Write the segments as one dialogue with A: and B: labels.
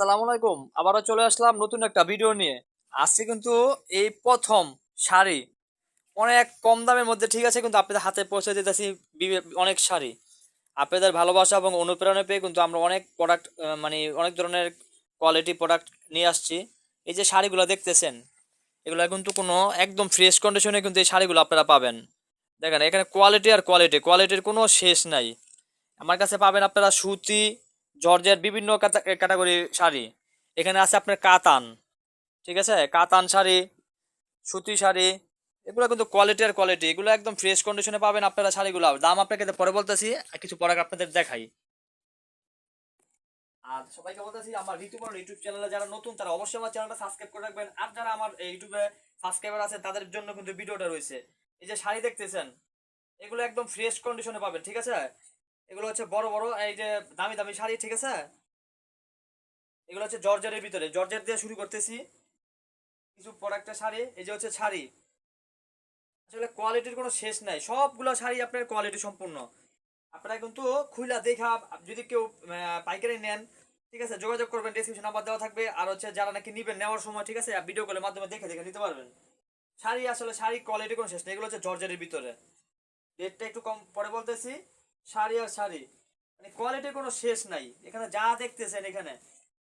A: আসসালামু আলাইকুম। আবারও চলে আসলাম নতুন একটা ভিডিও নিয়ে। আজকে কিন্তু এই প্রথম শাড়ি অনেক কম দামের মধ্যে, ঠিক আছে, কিন্তু আপনাদের হাতে পৌঁছে দিতেছি অনেক শাড়ি। আপনাদের ভালোবাসা এবং অনুপ্রেরণা পেয়ে কিন্তু আমরা অনেক প্রোডাক্ট, মানে অনেক ধরনের কোয়ালিটি প্রোডাক্ট নিয়ে আসছি। এই যে শাড়িগুলো দেখতেছেন, এগুলো কিন্তু কোনো একদম ফ্রেশ কন্ডিশনে কিন্তু এই শাড়িগুলো আপনারা পাবেন। দেখেন এখানে কোয়ালিটি আর কোয়ালিটি, কোয়ালিটির কোনো শেষ নাই। আমার কাছে পাবেন আপনারা সুতি, জর্জের বিভিন্ন ক্যাটাগরি শাড়ি। এখানে আছে আপনার কাতান, ঠিক আছে, কাতান শাড়ি, সুতি শাড়ি। এগুলো কিন্তু কোয়ালিটি আর কোয়ালিটি, এগুলো একদম ফ্রেশ কন্ডিশনে পাবেন আপনারা শাড়িগুলো। দাম আপনাকে পরে বলতেছি, আর কিছু প্রোডাক্ট আপনাদের দেখাই। আর সবাইকে বলতেছি, আমার ঋতুপর্ণ ইউটিউব চ্যানেলে যারা নতুন তারা অবশ্যই আমার চ্যানেলটা সাবস্ক্রাইব করে রাখবেন। আর যারা আমার ইউটিউবে সাবস্ক্রাইবার আছে তাদের জন্য কিন্তু ভিডিওটা রয়েছে। এই যে শাড়ি দেখতেছেন, এগুলো একদম ফ্রেশ কন্ডিশনে পাবেন, ঠিক আছে। এগুলো হচ্ছে বড় বড় এই যে দামি দামি শাড়ি, ঠিক আছে। এগুলো হচ্ছে জর্জেটের ভিতরে, জর্জেট দিয়ে শুরু করতেছি। কিছু প্রোডাক্টের শাড়ি, এই যে হচ্ছে শাড়ি, আসলে কোয়ালিটির কোনো শেষ নাই। সবগুলো শাড়ি আপনার কোয়ালিটি সম্পূর্ণ। আপনারা কিন্তু খুইলা দেখা, যদি কেউ পাইকারি নেন, ঠিক আছে, যোগাযোগ করবেন, ডেসক্রিপশন নাম্বার দেওয়া থাকবে। আর হচ্ছে যারা নাকি নিবেন নেওয়ার সময়, ঠিক আছে, ভিডিও কলের মাধ্যমে দেখে দেখে নিতে পারবেন। শাড়ি আসলে শাড়ি কোয়ালিটি কোনো শেষ নেই। এগুলো হচ্ছে জর্জেটের ভিতরে, রেটটা একটু কম পরে বলতেছি। শাড়ি আর শাড়ি, মানে কোয়ালিটির কোনো শেষ নাই। এখানে যা দেখতেছেন, এখানে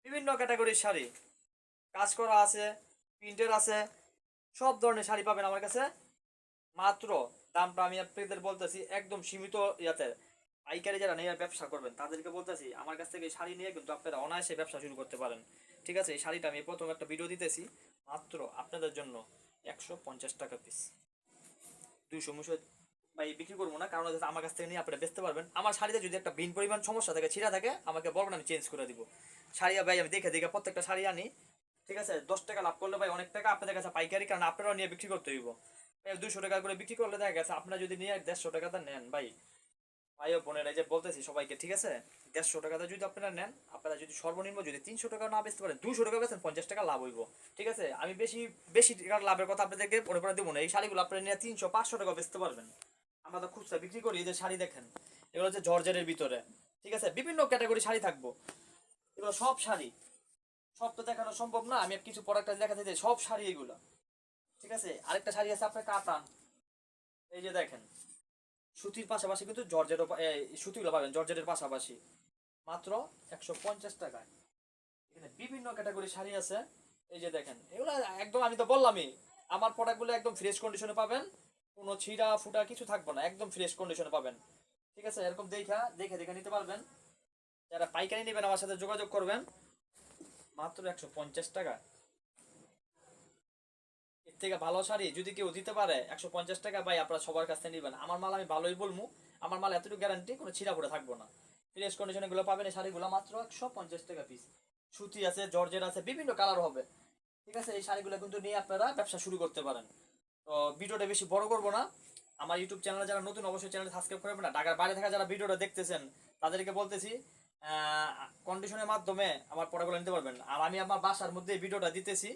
A: বিভিন্ন ক্যাটাগরির শাড়ি, কাজ করা আছে, প্রিন্টের আছে, সব ধরনের শাড়ি পাবেন আমার কাছে। মাত্র দামটা আমি আপনাদের বলতেছি একদম সীমিত ইয়াতে। পাইকারি যারা নিয়ে ব্যবসা করবেন তাদেরকে বলতেছি, আমার কাছ থেকে শাড়ি নিয়ে কিন্তু আপনারা অনায়াসে ব্যবসা শুরু করতে পারেন, ঠিক আছে। এই শাড়িটা আমি প্রথম একটা ভিডিও দিতেছি মাত্র আপনাদের জন্য 150 টাকা পিস। 200 ভাই বিক্রি করবো না, কারণ হচ্ছে আমার কাছ থেকে নিয়ে আপনারা বেচতে পারবেন। আমার শাড়িতে যদি একটা ভিন পরিমাণ সমস্যা থাকে, ছিঁড়া থাকে, আমাকে বলবেন, আমি চেঞ্জ করে দিব। শাড়ি ভাই আমি দেখে দেখে প্রত্যেকটা শাড়ি আনি, ঠিক আছে। 10 টাকা লাভ করলে ভাই অনেক টাকা আপনাদের কাছে পাইকারি, কারণ আপনারাও নিয়ে বিক্রি করতে হইব। 200 টাকা করে বিক্রি করলে দেখা গেছে আপনারা যদি নিয়ে 150 টাকাতে নেন, ভাই ভাই ও বোনেরা, এই যে বলতেছি সবাইকে, ঠিক আছে, 150 টাকাতে যদি আপনারা নেন, আপনারা যদি সর্বনিম্ন যদি 300 টাকা না বেচতে পারেন, 200 টাকা বেচেন, 50 টাকা লাভ হইব, ঠিক আছে। আমি বেশি বেশি টাকার লাভের কথা আপনাদেরকে মনে করে দেবো না। এই শাড়িগুলো আপনারা নিয়ে 300-500 টাকা বেচতে পারবেন। আমরা তো খুচরা বিক্রি করি। এই যে শাড়ি দেখেন, এগুলো হচ্ছে জর্জেটের ভিতরে, ঠিক আছে, বিভিন্ন ক্যাটাগরি শাড়ি থাকবো। এগুলো সব শাড়ি, সব তো দেখানো সম্ভব না, আমি কিছু প্রোডাক্ট দেখাতে চাই, সব শাড়ি এগুলো, ঠিক আছে। আরেকটা শাড়ি আছে আপনার কাতান, এই যে দেখেন, সুতির পাশাপাশি কিন্তু জর্জেটও সুতিগুলো পাবেন জর্জেটের পাশাপাশি, মাত্র 150 টাকায়। এখানে বিভিন্ন ক্যাটাগরি শাড়ি আছে। এই যে দেখেন, এগুলো একদম, আমি তো বললামই, আমার প্রোডাক্টগুলো একদম ফ্রেশ কন্ডিশনে পাবেন। কোনো ছিঁড়া ফুটা কিছু থাকবে না, একদম ফ্রেশ কন্ডিশনে পাবেন, ঠিক আছে। এরকম দেখে দেখে নিতে পারবেন। যারা পাইকারি নেবেন আমার সাথে যোগাযোগ করবেন, মাত্র 150 টাকা। এর থেকে ভালো শাড়ি যদি কেউ দিতে পারে 150 টাকা, ভাই আপনারা সবার কাছ থেকে নেবেন। আমার মাল আমি ভালোই বলবো, আমার মাল এতটুকু গ্যারান্টি, কোনো ছিঁড়া ফুটা থাকবো না। ফ্রেশ কন্ডিশনে গুলো পাবেন। এই শাড়িগুলো মাত্র 150 টাকা পিস। সুতি আছে, জর্জেট আছে, বিভিন্ন কালার হবে, ঠিক আছে। এই শাড়িগুলো কিন্তু নিয়ে আপনারা ব্যবসা শুরু করতে পারেন। তো ভিডিওটা বেশি বড় করবো না। আমার ইউটিউব চ্যানেলে যারা নতুন, অবশ্যই চ্যানেল সাবস্ক্রাইব করবেন। না ঢাকার বাইরে থাকা যারা ভিডিওটা দেখতেছেন, তাদেরকে বলতেছি কন্ডিশনের মাধ্যমে আমার প্রোডাক্টগুলো নিতে পারবেন। আর আমি আমার বাসার মধ্যে এই ভিডিওটা দিতেছি,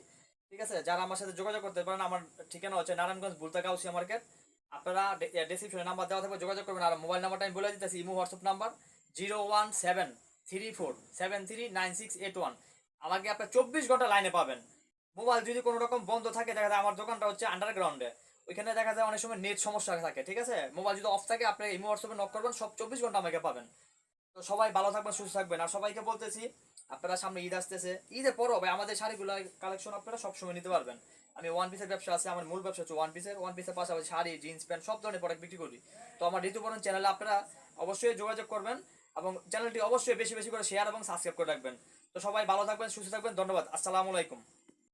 A: ঠিক আছে। যারা আমার সাথে যোগাযোগ করতে পারেন, আমার ঠিকানা হচ্ছে নারায়ণগঞ্জ বুলতা কাউসিয়া মার্কেট। আপনারা ডেসক্রিপশনে নাম্বার দেওয়া থাকবে, যোগাযোগ করবেন। আর মোবাইল নাম্বারটা আমি বলে দিতেছি, ইমো হোয়াটসঅ্যাপ নাম্বার 01734739681। আমাকে আপনার 24 ঘন্টা লাইনে পাবেন। মোবাইল যদি কোনো রকম বন্ধ থাকে, দেখা যায় আমার দোকানটা হচ্ছে আন্ডারগ্রাউন্ডে, ওইখানে দেখা যায় অনেক সময় নেট সমস্যা থাকে, ঠিক আছে। মোবাইল যদি অফ থাকে, আপনি ইমো হোয়াটসঅ্যাপে নক করবেন, সব 24 ঘন্টা আমাকে পাবেন। তো সবাই ভালো থাকবেন, সুস্থ থাকবেন। আর সবাইকে বলতেছি, আপনারা সামনে ঈদ আসতেছে, ঈদের পরও ভাই আমাদের শাড়িগুলো কালেকশন আপনারা সবসময় নিতে পারবেন। আমি ওয়ান পিসের ব্যবসা আছে, আমার মূল ব্যবসা হচ্ছে ওয়ান পিসের পাশাপাশি শাড়ি, জিন্স প্যান্ট, সব ধরনের প্রোডাক্ট বিক্রি করি। তো আমার ঋতুপর্ণ চ্যানেলে আপনারা অবশ্যই যোগাযোগ করবেন, এবং চ্যানেলটি অবশ্যই বেশি বেশি করে শেয়ার এবং সাবস্ক্রাইব করে রাখবেন। তো সবাই ভালো থাকবেন, সুস্থ থাকবেন, ধন্যবাদ, আসসালামু আলাইকুম।